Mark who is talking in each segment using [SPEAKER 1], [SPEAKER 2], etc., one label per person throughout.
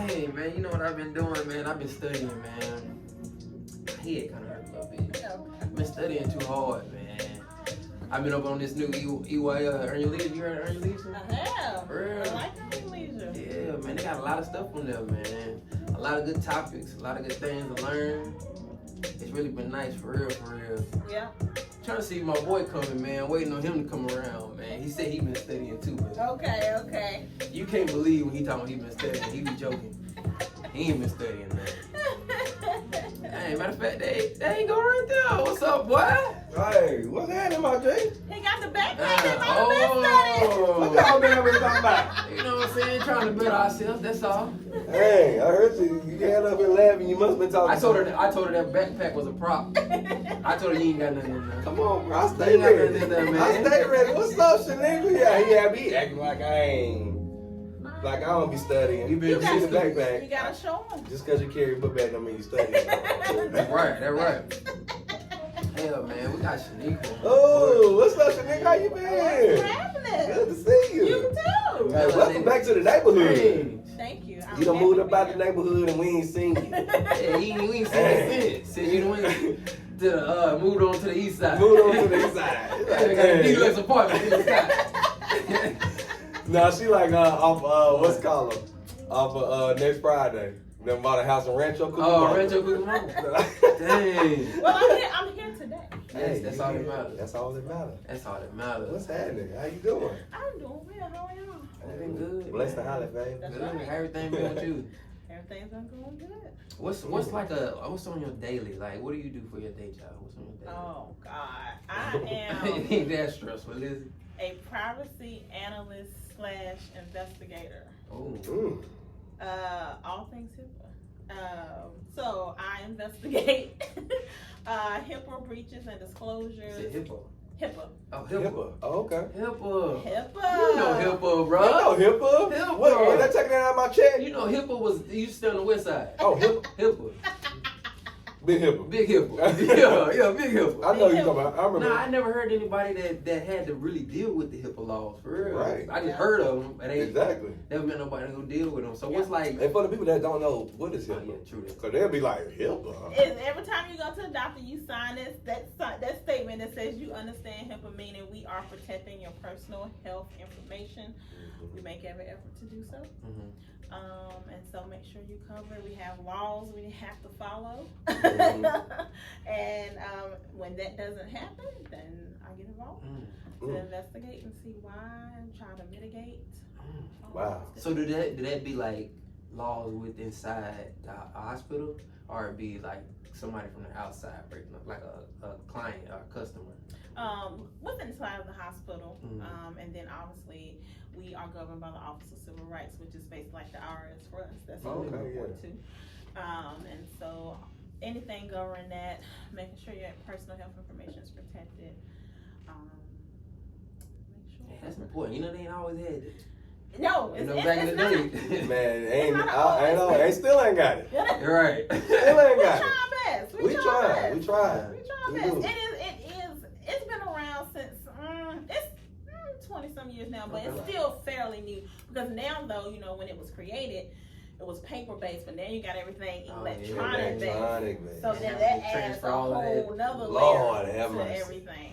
[SPEAKER 1] Hey, man, you know what I've been doing, man? I've been studying, man. My head kind of hurt a little bit. I've been studying too hard, man. I've been up on this new EY, Earn Your Leisure. You heard of Earn Your Leisure?
[SPEAKER 2] I have.
[SPEAKER 1] Real?
[SPEAKER 2] I like Earn Your Leisure.
[SPEAKER 1] Yeah, man, they got a lot of stuff on there, man. A lot of good topics, a lot of good things to learn. It's really been nice, for real, for real.
[SPEAKER 2] Yeah.
[SPEAKER 1] Trying to see my boy coming, man. Waiting on him to come around, man. He said he been studying too, but
[SPEAKER 2] Okay.
[SPEAKER 1] you can't believe when he talking about he been studying. He be joking. He ain't been studying, man. Hey, matter of fact, they ain't go right there. What's up, boy?
[SPEAKER 3] Hey, what's happening, my J?
[SPEAKER 2] He got the backpack that might have been studying.
[SPEAKER 3] What y'all been talking about?
[SPEAKER 1] You know what I'm saying? Trying to better ourselves, that's all.
[SPEAKER 3] Hey, I heard you. You had up and laughing. You must have been talking.
[SPEAKER 1] I told her that backpack was a prop. I told her you ain't got nothing in there.
[SPEAKER 3] Come on, bro. I
[SPEAKER 1] You
[SPEAKER 3] stay
[SPEAKER 1] ain't got
[SPEAKER 3] ready.
[SPEAKER 1] nothing in there, man.
[SPEAKER 3] I stay ready. What's up, Shaniqua? Yeah, he had me acting like I ain't. Like I don't be studying. You been in the backpack.
[SPEAKER 2] You gotta show him.
[SPEAKER 3] Just because you carry a book bag don't mean you studying.
[SPEAKER 1] That's right, that's right. Hell, man, we got Shaniqua.
[SPEAKER 3] Oh, what's up, Shaniqua? How you
[SPEAKER 2] What's
[SPEAKER 3] been?
[SPEAKER 2] happening?
[SPEAKER 3] Good to see you.
[SPEAKER 2] You too.
[SPEAKER 3] Hey, welcome back to the neighborhood.
[SPEAKER 1] Hey.
[SPEAKER 2] Thank you.
[SPEAKER 3] You done moved up out the neighborhood and we ain't seen you.
[SPEAKER 1] Yeah, we ain't seen you since. Since you done moved on to the east side.
[SPEAKER 3] Moved on to the east side.
[SPEAKER 1] Yeah, they got a deluxe apartment in the sky.
[SPEAKER 3] No, she like off what's it called? Off next Friday. Them bought a house in Rancho Cucamonga.
[SPEAKER 1] Oh, Rancho Cucamonga. Dang.
[SPEAKER 2] Well, I'm here today.
[SPEAKER 1] Yes, that's all that matters.
[SPEAKER 3] That's all that matters.
[SPEAKER 1] That's all that matters.
[SPEAKER 3] What's happening? How you doing?
[SPEAKER 2] I'm doing well. How are y'all?
[SPEAKER 1] I've been good.
[SPEAKER 3] Blessed to holler, babe.
[SPEAKER 2] That's
[SPEAKER 1] Good.
[SPEAKER 2] right.
[SPEAKER 1] Everything been with you.
[SPEAKER 2] Everything's been going good.
[SPEAKER 1] What's on your daily? Like, what do you do for your day job? What's on your daily?
[SPEAKER 2] Oh God, I
[SPEAKER 1] It
[SPEAKER 2] am
[SPEAKER 1] ain't that stressful, is it?
[SPEAKER 2] a privacy analyst / investigator.
[SPEAKER 1] Oh.
[SPEAKER 2] All things HIPAA. So I investigate HIPAA breaches and disclosures.
[SPEAKER 1] Is it HIPAA?
[SPEAKER 2] HIPAA.
[SPEAKER 1] Oh, HIPAA.
[SPEAKER 3] Oh, okay.
[SPEAKER 1] HIPAA.
[SPEAKER 2] HIPAA.
[SPEAKER 1] You know HIPAA, bro.
[SPEAKER 3] I know HIPAA.
[SPEAKER 1] HIPAA.
[SPEAKER 3] What, are they taking that out of my check?
[SPEAKER 1] You know HIPAA was, you used to stay on the west side.
[SPEAKER 3] Oh, HIPAA.
[SPEAKER 1] HIPAA.
[SPEAKER 3] Big HIPAA.
[SPEAKER 1] Big HIPAA. Yeah, big HIPAA.
[SPEAKER 3] I know you talking about. I remember.
[SPEAKER 1] Nah, I never heard anybody that had to really deal with the HIPAA laws, for real.
[SPEAKER 3] Right.
[SPEAKER 1] I just heard of them, but
[SPEAKER 3] Exactly.
[SPEAKER 1] never met nobody who deal with them. So what's like...
[SPEAKER 3] And for the people that don't know, what is
[SPEAKER 1] Oh,
[SPEAKER 3] HIPAA?
[SPEAKER 1] yeah, true that.
[SPEAKER 3] Because they'll be like, HIPAA?
[SPEAKER 2] Is every time you go to the doctor, you sign that statement that says you understand HIPAA, meaning we are protecting your personal health information. We make every effort to do so.
[SPEAKER 1] Mm-hmm.
[SPEAKER 2] And so make sure you cover. We have laws we have to follow.
[SPEAKER 3] Mhm.
[SPEAKER 2] And when that doesn't happen, then I get involved to investigate and see why and try to mitigate.
[SPEAKER 3] Wow.
[SPEAKER 1] So do that be like laws with inside the hospital, or it be like somebody from the outside, breaking up, like a client or a customer?
[SPEAKER 2] Within inside of the hospital,
[SPEAKER 1] Mhm.
[SPEAKER 2] and then obviously we are governed by the Office of Civil Rights, which is basically like the IRS for us. That's what we report to. And so anything governing that, making sure your personal health information is protected. Make sure.
[SPEAKER 1] Yeah, that's important. You know, they ain't always had it.
[SPEAKER 2] No,
[SPEAKER 1] You
[SPEAKER 2] it's,
[SPEAKER 1] know,
[SPEAKER 2] it's,
[SPEAKER 1] back in
[SPEAKER 2] it's
[SPEAKER 1] the
[SPEAKER 2] not.
[SPEAKER 1] day.
[SPEAKER 3] Man, still ain't got it.
[SPEAKER 1] You're right.
[SPEAKER 3] Still ain't
[SPEAKER 2] We
[SPEAKER 3] got
[SPEAKER 2] try
[SPEAKER 3] it.
[SPEAKER 2] our best.
[SPEAKER 3] We tried. We tried.
[SPEAKER 2] We try our
[SPEAKER 3] We
[SPEAKER 2] best.
[SPEAKER 3] do.
[SPEAKER 2] It's been around since it's 20 some years now, but it's
[SPEAKER 1] Okay.
[SPEAKER 2] still fairly new because now though, you know, when it was created, it was paper based, but now you got everything electronic based.
[SPEAKER 3] Electronic based.
[SPEAKER 2] So then that adds a
[SPEAKER 1] Transfer all of
[SPEAKER 2] whole
[SPEAKER 1] that.
[SPEAKER 2] nother
[SPEAKER 3] Lord
[SPEAKER 2] layer
[SPEAKER 3] have
[SPEAKER 2] to
[SPEAKER 3] mercy.
[SPEAKER 2] everything.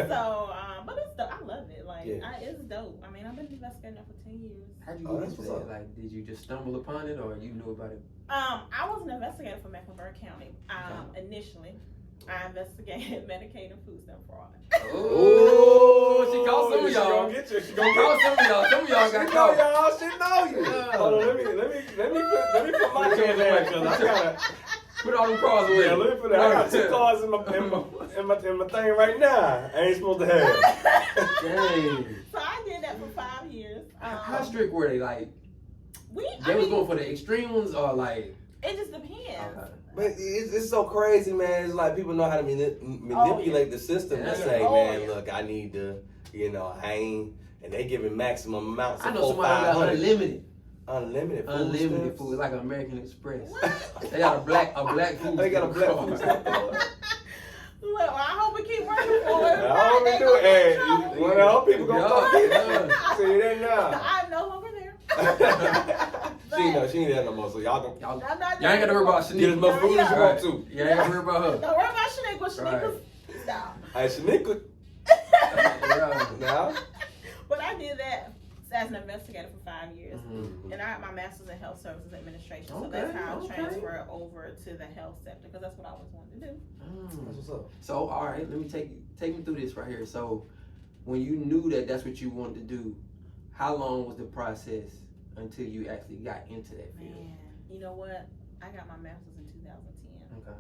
[SPEAKER 2] So, but it's dope. I love it. Like,
[SPEAKER 3] Yeah.
[SPEAKER 2] it's dope. I mean, I've been investigating that for 10 years.
[SPEAKER 1] How'd you
[SPEAKER 3] Oh,
[SPEAKER 1] get
[SPEAKER 3] that's
[SPEAKER 1] into
[SPEAKER 3] what's
[SPEAKER 1] that?
[SPEAKER 3] up.
[SPEAKER 1] Like, did you just stumble upon it, or you knew about it?
[SPEAKER 2] I was an investigator for Mecklenburg County. Initially, I investigated Medicaid and food stamp fraud.
[SPEAKER 1] Oh, she caught some of
[SPEAKER 3] She
[SPEAKER 1] y'all.
[SPEAKER 3] gonna get you. She
[SPEAKER 1] She
[SPEAKER 3] gonna
[SPEAKER 1] caught
[SPEAKER 3] get
[SPEAKER 1] some of y'all. Some of y'all
[SPEAKER 3] She
[SPEAKER 1] got
[SPEAKER 3] know
[SPEAKER 1] caught.
[SPEAKER 3] y'all. She know you.
[SPEAKER 1] Yeah.
[SPEAKER 3] Hold on, let me put my
[SPEAKER 1] Put your
[SPEAKER 3] hand there because I gotta.
[SPEAKER 1] Put all them cards away.
[SPEAKER 3] Yeah, let me put that. I got 2 cards in my thing right now. I ain't supposed to have.
[SPEAKER 1] Dang.
[SPEAKER 2] So I did that for 5 years.
[SPEAKER 1] How strict were they? Like, they
[SPEAKER 2] I
[SPEAKER 1] was
[SPEAKER 2] mean,
[SPEAKER 1] going for the extreme ones, or like?
[SPEAKER 2] it just depends.
[SPEAKER 1] Okay.
[SPEAKER 3] But it's so crazy, man. It's like people know how to manipulate the system to say, man, look, I need to, hang, and they giving maximum amounts
[SPEAKER 1] I
[SPEAKER 3] of
[SPEAKER 1] know somebody got unlimited.
[SPEAKER 3] Unlimited
[SPEAKER 1] Unlimited food. It's like an American Express. They got a black food.
[SPEAKER 3] They got a black
[SPEAKER 1] card.
[SPEAKER 3] food stamp card.
[SPEAKER 2] Look, I hope we keep working for it.
[SPEAKER 3] I hope we do it. Hey, one of our people gonna come get it.
[SPEAKER 1] Yeah.
[SPEAKER 3] See that now.
[SPEAKER 2] I'm no longer there. But
[SPEAKER 3] She ain't there no more. So y'all ain't
[SPEAKER 1] got to worry about Shaniqua.
[SPEAKER 3] Get as much food as you want to.
[SPEAKER 1] Yeah, ain't got to worry about her.
[SPEAKER 2] Don't worry about Shaniqua. Shaniqua's stop.
[SPEAKER 3] Hey, Shaniqua. Now.
[SPEAKER 2] But I did that as an investigator for 5 years, and I got my master's in health services administration. So that's how I transferred over to the health sector because that's what I always wanted to do.
[SPEAKER 3] That's what's up.
[SPEAKER 1] So all right, let me take me through this right here. So when you knew that that's what you wanted to do, how long was the process until you actually got into that field?
[SPEAKER 2] Man, you know what? I got my master's in 2010.
[SPEAKER 1] Okay.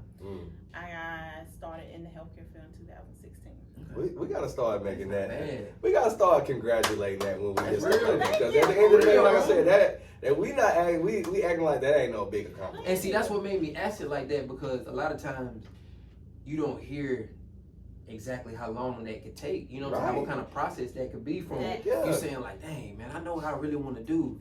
[SPEAKER 2] I started in the healthcare field in 2016.
[SPEAKER 3] Okay. We gotta start making that.
[SPEAKER 1] Man.
[SPEAKER 3] We gotta start congratulating that when we get
[SPEAKER 1] That's
[SPEAKER 3] started.
[SPEAKER 1] real.
[SPEAKER 3] Because at the end of the day, like I said, that we not acting, we acting like that ain't no big accomplishment.
[SPEAKER 1] And see, that's what made me ask it like that, because a lot of times you don't hear exactly how long that could take. You know what I'm saying? What kind of process that could be from you saying like, dang man, I know what I really want to do.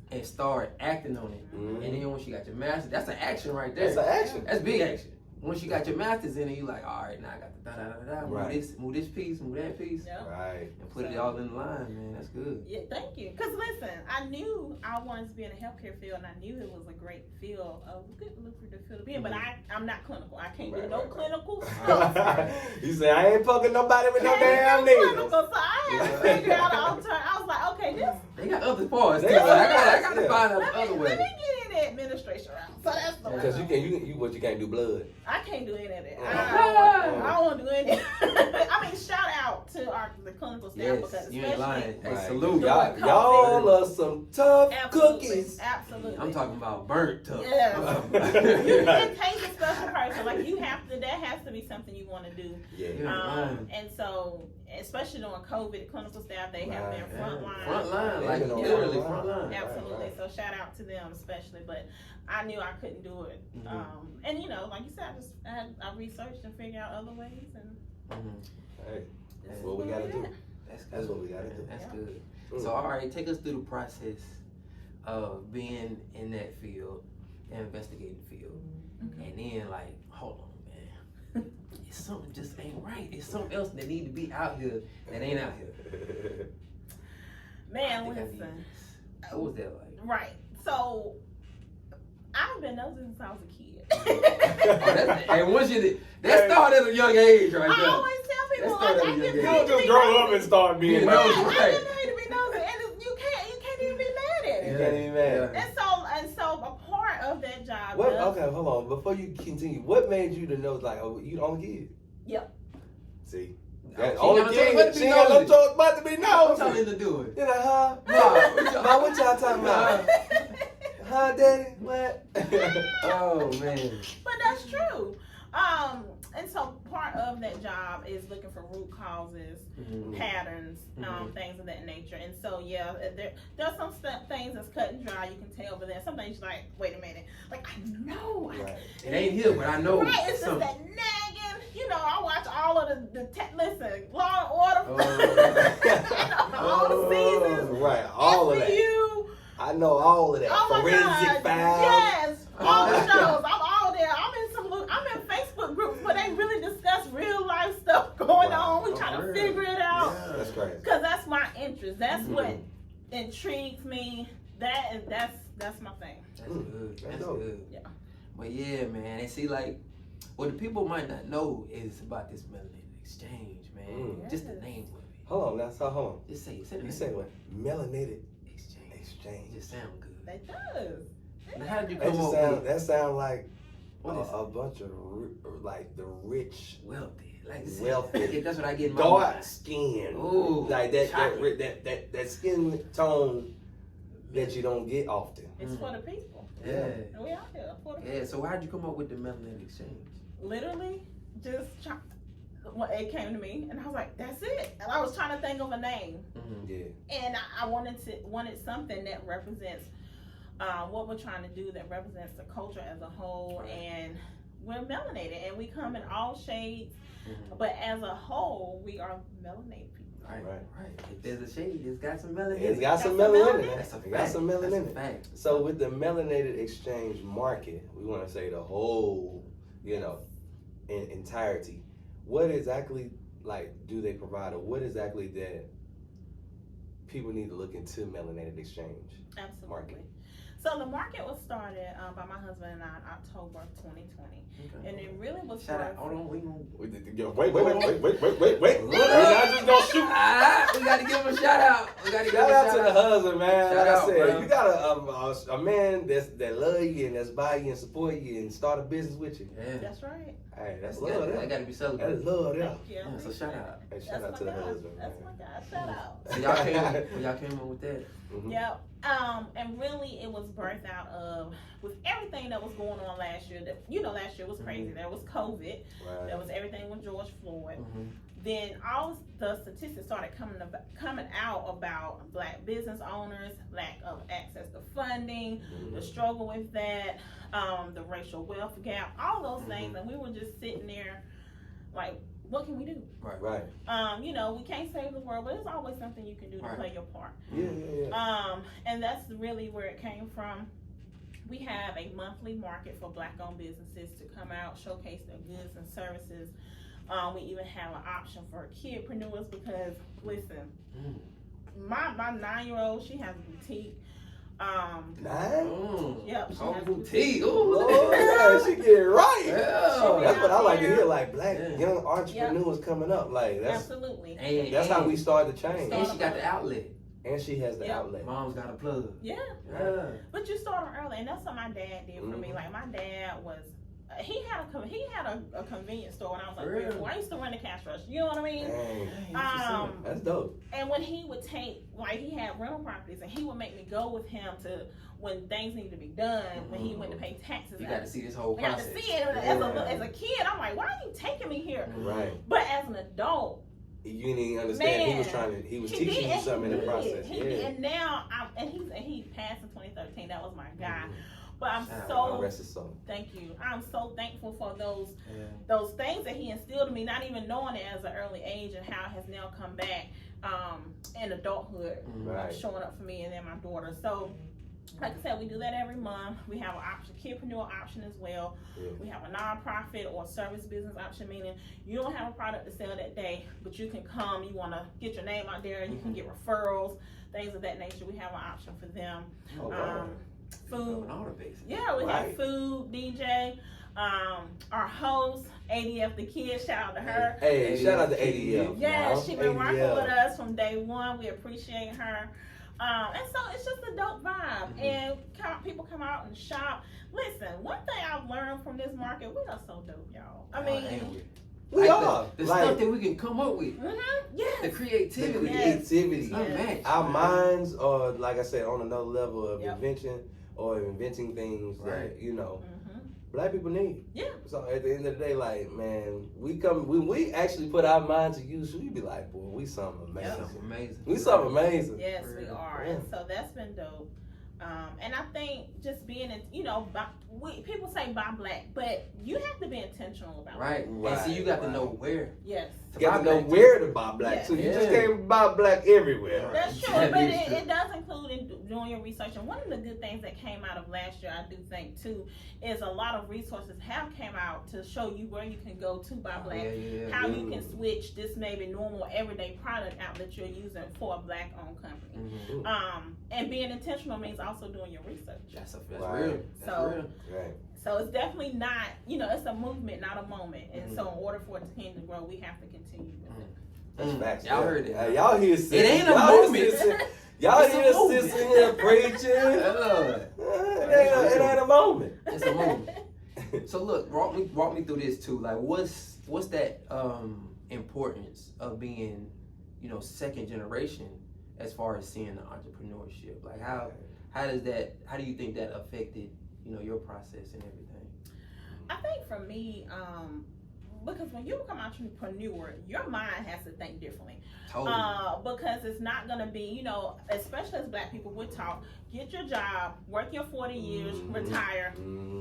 [SPEAKER 1] And start acting on it. And then once you got your master, that's an action right there.
[SPEAKER 3] That's an action.
[SPEAKER 1] That's big action. Once you got your masters in it, you like, all right, now I got the move this piece, move that piece, and put it all in line, man. That's good.
[SPEAKER 2] Yeah, thank you. Cause listen, I knew I wanted to be in the healthcare field, and I knew it was a great field, a good lucrative field to be in. But I'm not clinical. I can't do no clinical stuff.
[SPEAKER 3] You say I ain't fucking nobody with no damn
[SPEAKER 2] clinical, so I had to figure out all the time. I was like, okay, this.
[SPEAKER 1] They got other parts. I got to find out other way.
[SPEAKER 2] Let me get in the administration route. So that's the way.
[SPEAKER 3] Because you can't do blood.
[SPEAKER 2] I can't do any of that. I don't want to do any. I mean, shout out to the clinical staff because
[SPEAKER 1] you ain't lying.
[SPEAKER 3] Hey,
[SPEAKER 1] salute.
[SPEAKER 3] Y'all are some tough cookies.
[SPEAKER 2] Absolutely.
[SPEAKER 1] I'm talking about burnt tough.
[SPEAKER 2] Yeah. It takes a special person. Like that has to be something you want to do.
[SPEAKER 3] Yeah.
[SPEAKER 2] And so, especially during COVID, clinical staff, they have been frontline.
[SPEAKER 1] Frontline, like literally frontline.
[SPEAKER 2] Absolutely. So shout out to them especially, but I knew I couldn't do it. And like you said, I researched and figured out other ways, and
[SPEAKER 3] hey, that's what we gotta do. That's what we gotta do.
[SPEAKER 1] That's good. So all right, take us through the process of being in that field, the investigating field, and then like, hold on, man, it's something just ain't right. It's something else that need to be out here that ain't out here.
[SPEAKER 2] Man, listen.
[SPEAKER 1] What was that like?
[SPEAKER 2] Right. So I've been nosing since I was a kid.
[SPEAKER 1] And once that started at a young age, right there.
[SPEAKER 2] I always tell people,
[SPEAKER 3] you don't just grow up and start being nosy.
[SPEAKER 2] I didn't know you to be nosy, and you can't even be mad at it.
[SPEAKER 3] You can't even mad.
[SPEAKER 2] And so a part of that job.
[SPEAKER 3] Okay, hold on. Before you continue, what made you to know you the only kid?
[SPEAKER 2] Yep.
[SPEAKER 3] See.
[SPEAKER 1] That
[SPEAKER 3] only kid. She ain't got no choice but to be nosy.
[SPEAKER 1] What y'all to do it?
[SPEAKER 3] You know, huh? Ma, what y'all talking about? Huh, Daddy? What?
[SPEAKER 1] Oh man.
[SPEAKER 2] But that's true. And so part of that job is looking for root causes, patterns, things of that nature. And so there's some things that's cut and dry. You can tell, but then some things you're like, wait a minute, like I know.
[SPEAKER 3] Right.
[SPEAKER 1] It ain't here, but I know.
[SPEAKER 2] Right, it's just that nagging. I watch all of listen, Law and Order, all the seasons.
[SPEAKER 3] Right, all of that. I know all of that.
[SPEAKER 2] Oh
[SPEAKER 3] Forensic Files.
[SPEAKER 2] Yes, all the shows. I'm all there. I'm in Facebook groups where they really discuss real life stuff going on. We trying to figure it out.
[SPEAKER 3] Yeah, that's crazy.
[SPEAKER 2] Because that's my interest. That's what intrigues me. That's my thing.
[SPEAKER 1] That's good. That's good.
[SPEAKER 2] Yeah.
[SPEAKER 1] But yeah, man. And see, like, what the people might not know is about this Melanated Exchange, man. Just the name of it.
[SPEAKER 3] Hold on.
[SPEAKER 1] Just say it.
[SPEAKER 3] You say what? Melanated
[SPEAKER 1] Exchange.
[SPEAKER 3] Exchange.
[SPEAKER 1] It just sound good.
[SPEAKER 2] It does.
[SPEAKER 1] Now, how did you come up with
[SPEAKER 3] that sound like
[SPEAKER 1] a
[SPEAKER 3] bunch of like the rich,
[SPEAKER 1] wealthy,
[SPEAKER 3] wealthy.
[SPEAKER 1] That's what I get in my
[SPEAKER 3] dark
[SPEAKER 1] mind.
[SPEAKER 3] skin.
[SPEAKER 1] Ooh,
[SPEAKER 3] like that skin tone that you don't get often.
[SPEAKER 2] It's for the people.
[SPEAKER 1] Yeah.
[SPEAKER 2] And we out here for the people.
[SPEAKER 1] Yeah. So how'd you come up with the Melanated Exchange?
[SPEAKER 2] Literally, just it came to me, and I was like, "That's it." And I was trying to think of a name, and I wanted something that represents what we're trying to do, that represents the culture as a whole, and we're melanated, and we come in all shades, but as a whole, we are melanated people.
[SPEAKER 1] Right. If there's a shade, it's got some melanin.
[SPEAKER 3] It's got some melanin in it.
[SPEAKER 1] That's a fact.
[SPEAKER 3] It got some melanin in it.
[SPEAKER 1] Fact.
[SPEAKER 3] So with the Melanated Exchange market, we want to say the whole, in entirety. What exactly do they provide, or what exactly that people need to look into Melanated Exchange
[SPEAKER 2] Absolutely.
[SPEAKER 3] market?
[SPEAKER 2] So the market was started by my husband and I in October of 2020. Okay. And it really was
[SPEAKER 1] Shout out. Hold on,
[SPEAKER 3] wait. We're not just gonna shoot.
[SPEAKER 1] We gotta give him a shout out.
[SPEAKER 3] Shout out to the husband, man.
[SPEAKER 1] Shout
[SPEAKER 3] like
[SPEAKER 1] out,
[SPEAKER 3] I said,
[SPEAKER 1] bro.
[SPEAKER 3] you got a man that love you and that's by you and support you and start a business with you.
[SPEAKER 1] Yeah.
[SPEAKER 2] That's right.
[SPEAKER 3] Hey, that's love.
[SPEAKER 1] That gotta be celebrated.
[SPEAKER 3] That's love, yeah.
[SPEAKER 2] Yeah,
[SPEAKER 1] So shout out.
[SPEAKER 3] Hey, shout out to the husband.
[SPEAKER 2] That's my guy. Shout out.
[SPEAKER 1] So y'all came up with that.
[SPEAKER 3] Mm-hmm.
[SPEAKER 2] Yep. And really it was birthed out of with everything that was going on last year. That last year was crazy.
[SPEAKER 1] Mm-hmm.
[SPEAKER 2] There was COVID.
[SPEAKER 3] Right.
[SPEAKER 2] There was everything with George Floyd.
[SPEAKER 1] Mm-hmm.
[SPEAKER 2] Then all the statistics started coming out about Black business owners, lack of access to funding, the struggle with that, the racial wealth gap, all those things, and we were just sitting there like, what can we do?
[SPEAKER 3] Right.
[SPEAKER 2] We can't save the world, but there's always something you can do to play your part.
[SPEAKER 3] Yeah.
[SPEAKER 2] And that's really where it came from. We have a monthly market for Black-owned businesses to come out, showcase their goods and services. We even have an option for kidpreneurs because, listen, my 9-year-old, she has a boutique.
[SPEAKER 3] 9?
[SPEAKER 2] Yep. She has a
[SPEAKER 1] boutique.
[SPEAKER 3] Oh, yeah, she get it right.
[SPEAKER 1] Yeah.
[SPEAKER 3] That's what I like to hear. Like Black
[SPEAKER 1] Yeah.
[SPEAKER 3] young entrepreneurs coming up. Like that's
[SPEAKER 2] absolutely.
[SPEAKER 3] That's how we start the change.
[SPEAKER 1] And she got the outlet.
[SPEAKER 3] And she has the outlet.
[SPEAKER 1] Mom's got a plug.
[SPEAKER 2] Yeah. But you start them early, and that's what my dad did for me. Like my dad was. He had a convenience store when I was like 3 or 4. I used to run the cash rush. You know what I mean?
[SPEAKER 3] Dang, that's dope.
[SPEAKER 2] And when he would take, like, he had rental properties, and he would make me go with him to when things needed to be done. When he went to pay taxes,
[SPEAKER 1] you got to see this whole process.
[SPEAKER 2] I got to see it as a kid. I'm like, why are you taking me here?
[SPEAKER 3] Right.
[SPEAKER 2] But as an adult,
[SPEAKER 3] you didn't even understand.
[SPEAKER 2] Man,
[SPEAKER 3] he was teaching you something in the process.
[SPEAKER 2] He did. And now, he passed in 2013. That was my guy. But I'm thank you. I'm so thankful for those things that he instilled in me, not even knowing it as an early age, and how it has now come back in adulthood, showing up for me and then my daughter. So, like I said, we do that every month. We have an option, kidpreneur option as well. Yeah. We have a nonprofit or service business option, meaning you don't have a product to sell that day, but you can come. You want to get your name out there. You can get referrals, things of that nature. We have an option for them. Food. Yeah, we have food, DJ, our host, ADF the Kid, shout out to her.
[SPEAKER 3] Hey, shout out to ADF.
[SPEAKER 2] Yeah, she been rocking with us from day one. We appreciate her. And so it's just a dope vibe. And people come out and shop. Listen, one thing I've learned from this market, we are so dope, y'all. I mean,
[SPEAKER 3] we are.
[SPEAKER 1] The stuff that we can come up with.
[SPEAKER 2] Yes.
[SPEAKER 1] The creativity.
[SPEAKER 3] Yes. Our minds are, like I said, on another level of invention or inventing things that, Black people need. Yeah. So at the end of the day, like, man, when we actually put our mind to use, we be like, boy, we something amazing. We something amazing.
[SPEAKER 2] Yes, we are. Yeah. And so that's been dope. And I think just being, people say buy Black, but you have to be intentional about it.
[SPEAKER 1] And so you got to know where.
[SPEAKER 2] Yes.
[SPEAKER 3] You got to know where to buy Black. So you just can't buy Black everywhere.
[SPEAKER 2] That's true, but it does include in doing your research. And one of the good things that came out of last year, I do think too, is a lot of resources have came out to show you where you can go to buy Black, how you can switch this maybe normal everyday product out that you're using for a Black-owned company. And being intentional means also doing your research.
[SPEAKER 1] That's real.
[SPEAKER 2] So it's definitely not, it's a movement, not a moment. And so in order for it to continue to grow, we have to continue with it.
[SPEAKER 3] That's facts.
[SPEAKER 1] Y'all heard it.
[SPEAKER 3] Y'all hear sis.
[SPEAKER 1] It ain't a movement.
[SPEAKER 3] Y'all hear sis in here preaching. It ain't a moment.
[SPEAKER 1] It's a moment. So look, walk me through this too. Like, what's that importance of being, second generation as far as seeing the entrepreneurship? Like, how do you think that affected, your process and everything?
[SPEAKER 2] I think for me, because when you become an entrepreneur, your mind has to think differently.
[SPEAKER 1] Totally.
[SPEAKER 2] Because it's not going to be, especially as Black people, we're taught, get your job, work your 40 years, retire,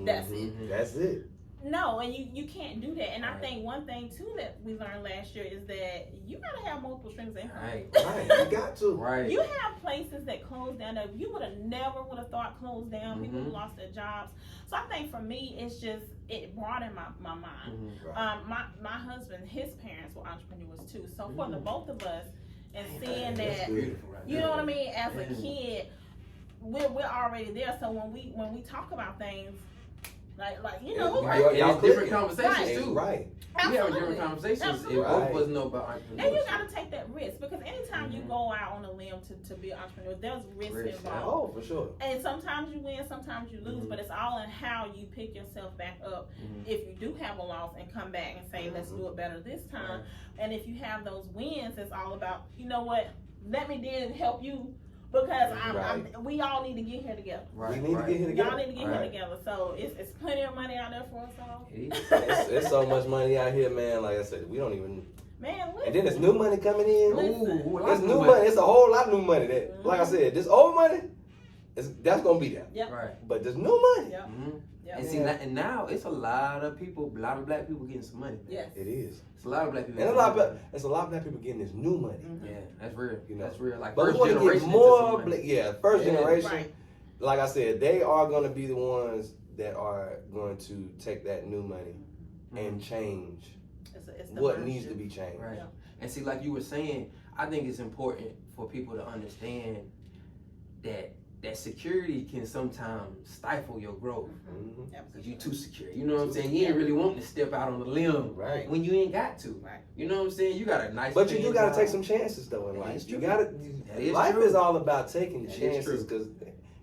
[SPEAKER 2] that's it.
[SPEAKER 3] That's it.
[SPEAKER 2] No, and you can't do that. And I think one thing too that we learned last year is that you gotta have multiple strings of income.
[SPEAKER 3] Right, you got to.
[SPEAKER 1] Right.
[SPEAKER 2] You have places that closed down that you never would have thought closed down. People who lost their jobs. So I think for me, it broadened my mind. My husband, his parents were entrepreneurs too. So for the both of us, and seeing that, you know what I mean, as a kid. we're already there. So when we talk about things, like you know,
[SPEAKER 1] y'all different conversations too.
[SPEAKER 3] Right.
[SPEAKER 1] We have different conversations. If both of us know about entrepreneurship.
[SPEAKER 2] And you got to take that risk because anytime you go out on a limb to be an entrepreneur, there's risk involved.
[SPEAKER 3] Oh, for sure.
[SPEAKER 2] And sometimes you win, sometimes you lose, but it's all in how you pick yourself back up. If you do have a loss and come back and say, let's do it better this time. And if you have those wins, it's all about, you know what, let me then help you. Because we all need to get here together.
[SPEAKER 3] We need to get here together.
[SPEAKER 2] Y'all need to get here together. So it's plenty of money out there for us all.
[SPEAKER 3] It's so much money out here, man. Like I said, we don't even.
[SPEAKER 2] Man, listen.
[SPEAKER 3] And then there's new money coming in.
[SPEAKER 2] There's
[SPEAKER 3] new money. It's a whole lot of new money. That, like I said, this old money, that's gonna be there.
[SPEAKER 2] Yep.
[SPEAKER 1] Right.
[SPEAKER 3] But there's new money.
[SPEAKER 2] Yep.
[SPEAKER 1] And see, and now it's a lot of people, a lot of black people getting some money.
[SPEAKER 2] Yes.
[SPEAKER 3] It is.
[SPEAKER 1] It's a lot of black people.
[SPEAKER 3] And it's a lot of black people getting this new money.
[SPEAKER 1] Yeah, that's real.
[SPEAKER 3] You know,
[SPEAKER 1] that's real. Like
[SPEAKER 3] but
[SPEAKER 1] first
[SPEAKER 3] we want to get more. First generation.
[SPEAKER 2] Right.
[SPEAKER 3] Like I said, they are going to be the ones that are going to take that new money and change
[SPEAKER 2] it's
[SPEAKER 3] what needs to be changed.
[SPEAKER 1] Right. Yeah. And see, like you were saying, I think it's important for people to understand that security can sometimes stifle your growth. Because you're too secure. You know what I'm saying? You ain't really wanting to step out on the limb when you ain't got to.
[SPEAKER 2] Right.
[SPEAKER 1] You know what I'm saying? You got a nice.
[SPEAKER 3] But you do got to take some chances though in life. You got to. Life is all about taking chances because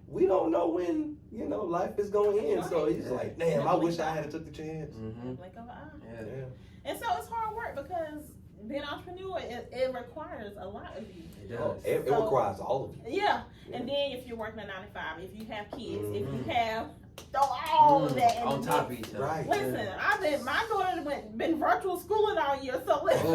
[SPEAKER 3] we don't know when life is going to end. So it's like, damn, I wish I had took the chance.
[SPEAKER 2] Blink of an eye. And so it's hard work because being an entrepreneur, it requires a lot of you.
[SPEAKER 1] It does.
[SPEAKER 3] It requires all of you.
[SPEAKER 2] Yeah. And then if you're working a 9 to 5, if you have kids, if you have all of that
[SPEAKER 1] on top of each other.
[SPEAKER 3] Right.
[SPEAKER 2] Listen, my daughter been virtual schooling all year, so listen,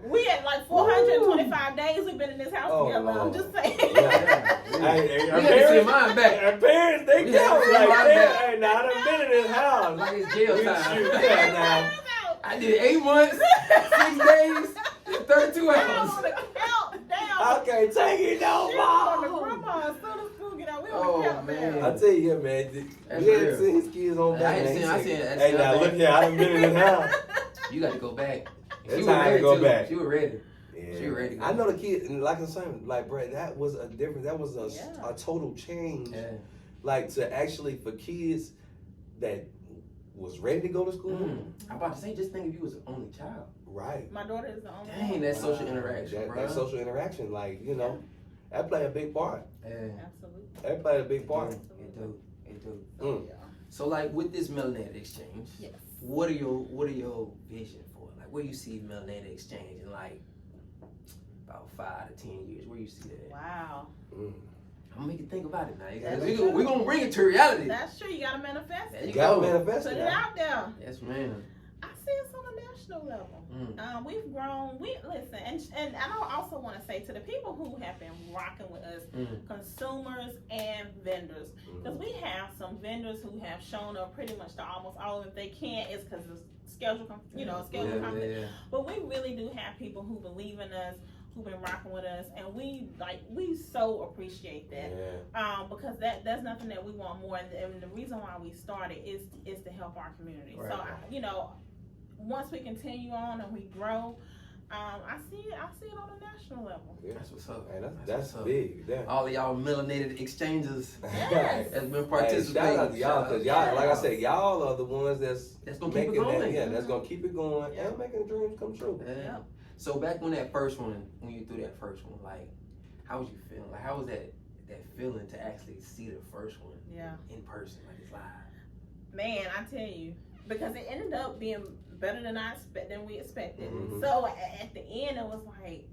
[SPEAKER 2] we had like 425 days we've been in this house together.
[SPEAKER 3] Lord.
[SPEAKER 2] I'm just saying.
[SPEAKER 3] Hey,
[SPEAKER 1] our parents, mine back.
[SPEAKER 3] Our parents, they count. Like, now I done been in this house.
[SPEAKER 1] Like it's jail time.
[SPEAKER 3] Now.
[SPEAKER 1] I did 8 months, 6 days, 32 hours.
[SPEAKER 3] I can't take it no more.
[SPEAKER 2] Grandma, as soon as school get out, we
[SPEAKER 1] Oh,
[SPEAKER 2] on the
[SPEAKER 1] man.
[SPEAKER 3] I tell you, man, we had seen his kids on back.
[SPEAKER 1] I seen
[SPEAKER 3] hey, now look here, I done been in this house.
[SPEAKER 1] You got to go back.
[SPEAKER 3] It's time to go back.
[SPEAKER 1] She was ready.
[SPEAKER 3] Yeah.
[SPEAKER 1] She was ready.
[SPEAKER 3] I know the kid, and like I'm saying, like, bro, that was a total change.
[SPEAKER 1] Yeah.
[SPEAKER 3] Like, to actually, for kids that was ready to go to school.
[SPEAKER 1] I'm about to say, just think if you was the only child.
[SPEAKER 3] Right.
[SPEAKER 2] My daughter is the only one.
[SPEAKER 1] Dang, that social interaction, bro.
[SPEAKER 3] That social interaction, like, that play a big part.
[SPEAKER 1] Yeah.
[SPEAKER 2] Absolutely.
[SPEAKER 3] That play a big part.
[SPEAKER 1] It do. So, like, with this Melanated exchange,
[SPEAKER 2] yes.
[SPEAKER 1] What are your vision for it? Like, where you see Melanated exchange in like about 5 to 10 years? Where you see that?
[SPEAKER 2] Wow.
[SPEAKER 1] I'm gonna make you think about it now. We're gonna bring it to reality.
[SPEAKER 2] That's true. You gotta manifest it.
[SPEAKER 3] You gotta manifest it.
[SPEAKER 2] Put it out there.
[SPEAKER 1] Yes, ma'am.
[SPEAKER 2] I see it's on a national level. We've grown. Listen, and I also want to say to the people who have been rocking with us, consumers and vendors, because we have some vendors who have shown up pretty much to almost all of them. If they can't, it's because the schedule, schedule conflict. Yeah. But we really do have people who believe in us, who've been rocking with us, and we so appreciate that. Because that's nothing that we want more, and the reason why we started is to help our community. Right. So once we continue on and we grow, I see it on a national level.
[SPEAKER 1] Yeah. That's what's up.
[SPEAKER 3] Man, that's big. Yeah.
[SPEAKER 1] All of y'all Melanated exchanges
[SPEAKER 2] yes.
[SPEAKER 1] has been participating.
[SPEAKER 3] Shout out to y'all, because y'all, like I said, y'all are the ones that's
[SPEAKER 1] gonna keep it going.
[SPEAKER 3] That's gonna keep it going and making dreams come true.
[SPEAKER 1] Yeah. So back when you threw that first one, like, how was you feeling? Like, how was that feeling to actually see the first one in person, like it's live?
[SPEAKER 2] Man, I tell you, because it ended up being better than we expected. So at the end, it was like,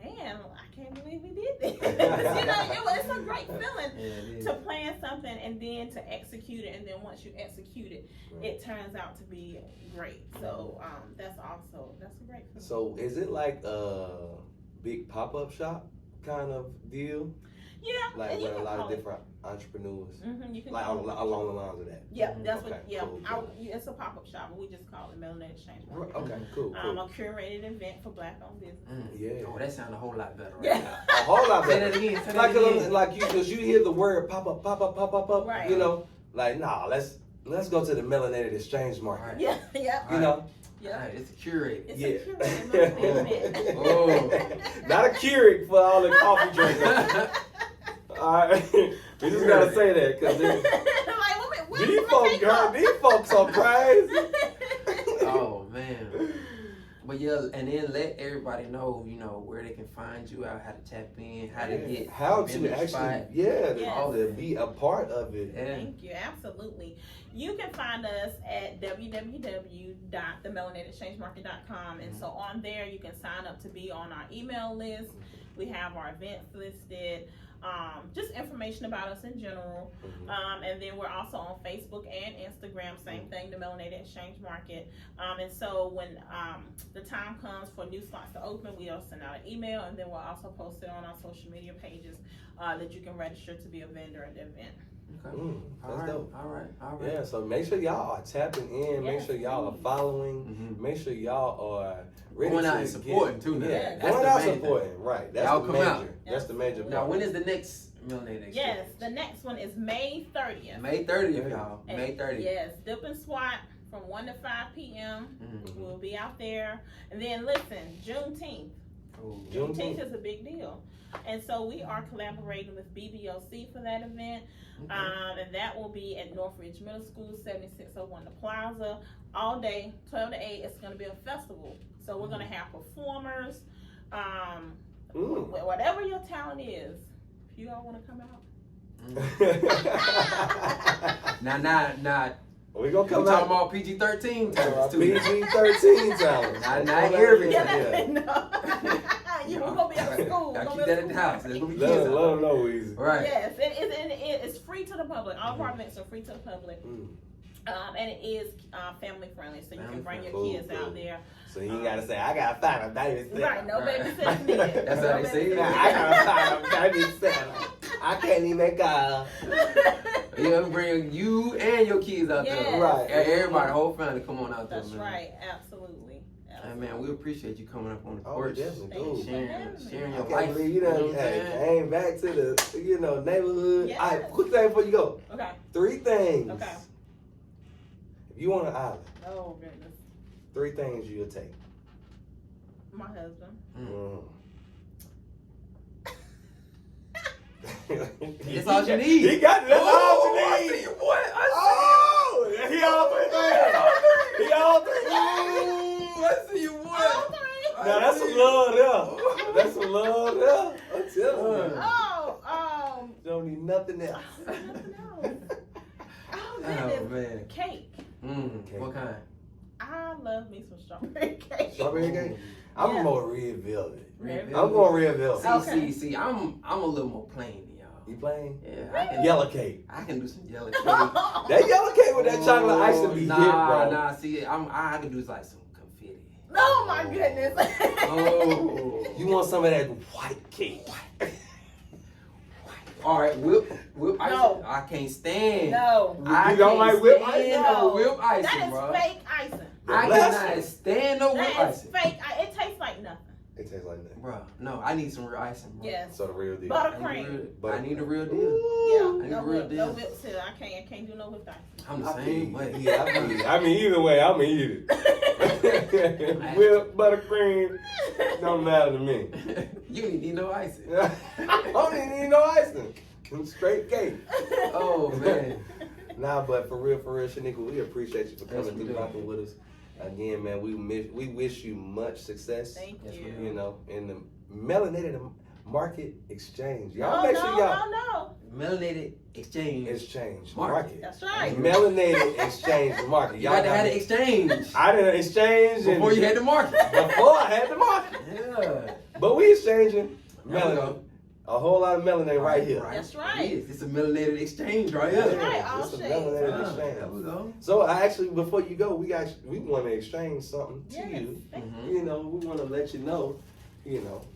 [SPEAKER 2] man, I can't believe we did this. It's a great feeling to plan something and then to execute it, and then once you execute it, it turns out to be great. So that's a great feeling. So
[SPEAKER 3] is it like a big pop-up shop kind of deal?
[SPEAKER 2] Yeah,
[SPEAKER 3] like with a lot of different entrepreneurs, like along the lines of that.
[SPEAKER 2] Yeah, that's what. Yeah, cool. It's a pop-up shop, but we just call it Melanated Exchange.
[SPEAKER 3] Okay, cool.
[SPEAKER 2] A curated event for Black-owned business.
[SPEAKER 3] Yeah.
[SPEAKER 1] Oh, that sounds a whole lot better. Right now.
[SPEAKER 3] A whole lot better.
[SPEAKER 1] Say that again.
[SPEAKER 3] Because you hear the word pop up.
[SPEAKER 2] Right.
[SPEAKER 3] Like let's go to the Melanated Exchange market.
[SPEAKER 2] Right. Yeah.
[SPEAKER 1] Yeah, it's a curated.
[SPEAKER 2] It's a curated event.
[SPEAKER 3] Oh, not a Keurig for all the coffee drinkers. Alright. We just gotta say that because these folks are crazy.
[SPEAKER 1] Oh man. But yeah, and then let everybody know, where they can find you out, how to tap in, how to get
[SPEAKER 3] how to actually, all to be a part of it.
[SPEAKER 2] Yeah. Thank you, absolutely. You can find us at www.themelanatedexchangemarket.com, and so on there you can sign up to be on our email list. We have our events listed. Just information about us in general. And then we're also on Facebook and Instagram, same thing, the Melanated Exchange Market. And so when the time comes for new slots to open, we'll send out an email, and then we'll also post it on our social media pages that you can register to be a vendor at the event.
[SPEAKER 1] Okay. That's dope. All right.
[SPEAKER 3] Yeah, so make sure y'all are tapping in. Make sure y'all are following. Make sure y'all are ready
[SPEAKER 1] going out and supporting too.
[SPEAKER 3] Yeah, going out supporting. Right. That's
[SPEAKER 1] y'all
[SPEAKER 3] the
[SPEAKER 1] come
[SPEAKER 3] major.
[SPEAKER 1] out.
[SPEAKER 3] That's the major part.
[SPEAKER 1] Now, when is the next Melanated Exchange?
[SPEAKER 2] Yes, the next one is May 30th.
[SPEAKER 1] May 30th, y'all. May 30th.
[SPEAKER 2] Yes, dip and swat from 1 to 5 p.m. We'll be out there. And then listen, Juneteenth. Juneteenth is a big deal. And so we are collaborating with BBOC for that event. And that will be at Northridge Middle School, 7601 The Plaza. All day, 12 to 8. It's going to be a festival. So we're going to have performers. Whatever your talent is, if you all want to come out.
[SPEAKER 1] Nah.
[SPEAKER 3] We gonna come
[SPEAKER 1] out.
[SPEAKER 3] Talking
[SPEAKER 1] about PG-13 talents too.
[SPEAKER 3] PG-13 talents.
[SPEAKER 1] Not everything.
[SPEAKER 2] No. You gonna be at school.
[SPEAKER 1] I'll keep that in the house. There's gonna be kids.
[SPEAKER 3] Let them know, Weezy.
[SPEAKER 1] Right.
[SPEAKER 2] Yes, it's free to the public. All of our events are free to the public. And it is family friendly, so you can bring your kids out there.
[SPEAKER 3] So you ain't gotta say, I gotta find a babysitter.
[SPEAKER 2] Right, no babysitting needed.
[SPEAKER 1] That's how they say it.
[SPEAKER 3] I gotta find a babysitter. I can't even go.
[SPEAKER 1] You bring you and your kids out there.
[SPEAKER 3] Right.
[SPEAKER 1] Everybody, the whole family, come on out there,
[SPEAKER 2] man. That's right, absolutely.
[SPEAKER 1] Hey, man, we appreciate you coming up on the porch.
[SPEAKER 3] Definitely.
[SPEAKER 1] Sharing your
[SPEAKER 3] I
[SPEAKER 1] life.
[SPEAKER 3] can't believe you done came back to the neighborhood. All right, quick thing before you go.
[SPEAKER 2] Okay.
[SPEAKER 3] 3 things.
[SPEAKER 2] Okay.
[SPEAKER 3] If you on an island.
[SPEAKER 2] Oh goodness.
[SPEAKER 3] 3 things you'll take.
[SPEAKER 2] My husband.
[SPEAKER 1] That's all you need.
[SPEAKER 3] He got it. That's all you need.
[SPEAKER 1] I see you, boy.
[SPEAKER 3] He all 3 things. He all 3 things.
[SPEAKER 1] I see you, boy.
[SPEAKER 3] Now that's some love there. That's some love there. I'm telling you. Don't need nothing else.
[SPEAKER 2] Nothing else. Oh
[SPEAKER 1] man.
[SPEAKER 2] Cake.
[SPEAKER 1] Cake. What kind?
[SPEAKER 2] I love me some strawberry cake.
[SPEAKER 3] Strawberry cake? I'm more red velvet.
[SPEAKER 2] Red
[SPEAKER 3] I'm going red velvet.
[SPEAKER 1] See, I'm a little more plain than y'all.
[SPEAKER 3] You plain?
[SPEAKER 1] Yeah.
[SPEAKER 3] Yellow cake.
[SPEAKER 1] I can do some yellow cake.
[SPEAKER 3] That yellow cake with that chocolate icing be hit, bro.
[SPEAKER 1] Nah. See, I can do like some confetti.
[SPEAKER 2] Oh my goodness.
[SPEAKER 3] You want some of that white cake?
[SPEAKER 1] All right, whip ice.
[SPEAKER 2] No.
[SPEAKER 1] I can't stand.
[SPEAKER 2] No.
[SPEAKER 3] You don't like whip ice?
[SPEAKER 1] No, whip icing,
[SPEAKER 2] that is
[SPEAKER 1] bro.
[SPEAKER 2] fake icing.
[SPEAKER 1] I cannot stand no whip icing.
[SPEAKER 2] That is fake. It tastes like nothing.
[SPEAKER 3] It tastes like that.
[SPEAKER 1] Bro, no, I need some real icing, bro.
[SPEAKER 2] Yes.
[SPEAKER 3] So the real deal.
[SPEAKER 2] Buttercream.
[SPEAKER 1] I need a real deal.
[SPEAKER 2] Yeah.
[SPEAKER 1] I need a real deal.
[SPEAKER 2] No whips here. I can't do no whipped icing.
[SPEAKER 1] I'm the same way.
[SPEAKER 3] Yeah, I mean, either way, I'm going to eat it. Whip, buttercream, don't matter to me.
[SPEAKER 1] You ain't need no icing.
[SPEAKER 3] I don't even need no icing. Straight cake.
[SPEAKER 1] Oh, man.
[SPEAKER 3] Nah, but for real, Shaniqua, we appreciate you for coming through, rocking with us. Again, man, we wish you much success.
[SPEAKER 2] Thank you.
[SPEAKER 3] You know, in the Melanated Market Exchange. Y'all
[SPEAKER 2] No.
[SPEAKER 1] Melanated Exchange
[SPEAKER 3] Market.
[SPEAKER 2] That's right.
[SPEAKER 3] Melanated Exchange Market.
[SPEAKER 1] Y'all had to exchange.
[SPEAKER 3] I didn't exchange
[SPEAKER 1] before you had the market.
[SPEAKER 3] Before I had the market.
[SPEAKER 1] Yeah.
[SPEAKER 3] But we exchanging melanin. A whole lot of melanin right here.
[SPEAKER 2] That's right.
[SPEAKER 1] It's a melanated exchange right here.
[SPEAKER 2] That's right.
[SPEAKER 3] It's a melanated exchange.
[SPEAKER 1] There we go.
[SPEAKER 3] So I actually, before you go, we want to exchange something to you.
[SPEAKER 2] Mm-hmm.
[SPEAKER 3] You know, we want to let you know,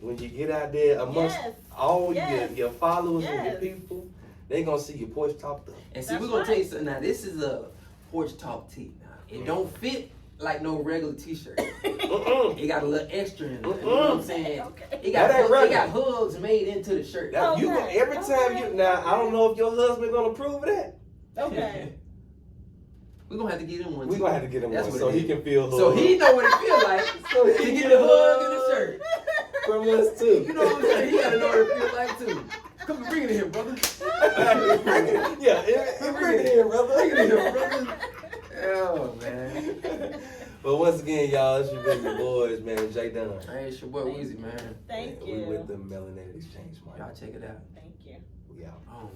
[SPEAKER 3] when you get out there amongst all your followers and your people, they gonna see your Porch Talk though.
[SPEAKER 1] And see, we're gonna tell you something. Now, this is a Porch Talk tee. Now, it don't fit like no regular t-shirt. It got a little extra in it. You know what I'm saying?
[SPEAKER 2] Okay.
[SPEAKER 1] It got hooks made into the shirt.
[SPEAKER 3] Now, every time now, I don't know if your husband gonna approve of that.
[SPEAKER 2] Okay.
[SPEAKER 1] We're gonna have to get him one.
[SPEAKER 3] We're gonna have to get him one so he can feel hugged.
[SPEAKER 1] So he know what it feel like. So he get a hug in the shirt.
[SPEAKER 3] From us too.
[SPEAKER 1] You know what I'm saying? He gotta know what it feel like too. Come bring it in, brother.
[SPEAKER 3] Bring it. Yeah, bring it in, brother.
[SPEAKER 1] Bring it in, brother. Oh, man.
[SPEAKER 3] But once again, y'all, it's your been the boys, man. Jay Dunn.
[SPEAKER 1] Hey, it's your boy Weezy, man.
[SPEAKER 2] Thank you.
[SPEAKER 3] We with the Melanated Exchange, man.
[SPEAKER 1] Y'all check it out.
[SPEAKER 2] Thank you.
[SPEAKER 3] We out.
[SPEAKER 1] Oh.